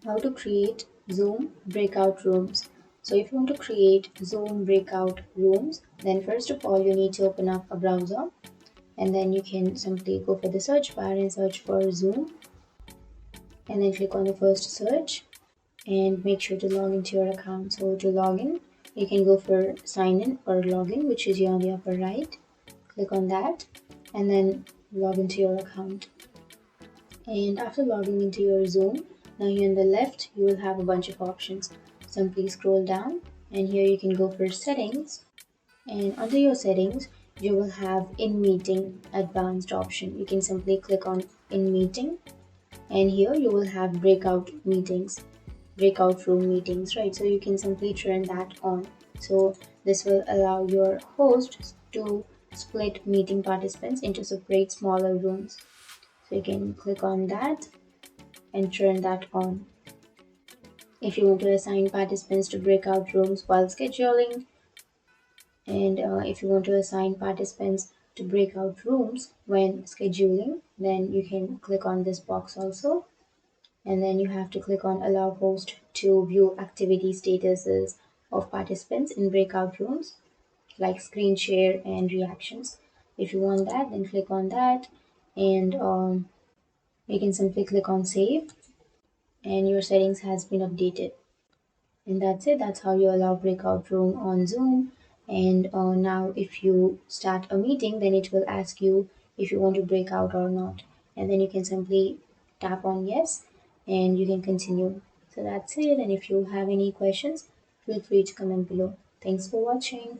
How to create Zoom breakout rooms. So if you want to create Zoom breakout rooms, then first of all you need to open up a browser, and then you can simply go for the search bar and search for Zoom, and then click on the first search and make sure to log into your account. So to log in, you can go for sign in or login, which is here on the upper right. Click on that and then log into your account. And after logging into your Zoom, now here on the left, you will have a bunch of options. Simply scroll down and here you can go for settings, and under your settings, you will have in meeting advanced option. You can simply click on in meeting, and here you will have breakout room meetings, right? So you can simply turn that on. So this will allow your host to split meeting participants into separate smaller rooms. So you can click on that and turn that on. If you want to assign participants to breakout rooms while scheduling, and if you want to assign participants to breakout rooms when scheduling, then you can click on this box also. And then you have to click on allow host to view activity statuses of participants in breakout rooms, like screen share and reactions. If you want that, then click on that, and you can simply click on save, and your settings has been updated. And that's it. That's how you allow breakout room on Zoom. And now if you start a meeting, then it will ask you if you want to break out or not. And then you can simply tap on yes and you can continue. So that's it. And if you have any questions, feel free to comment below. Thanks for watching.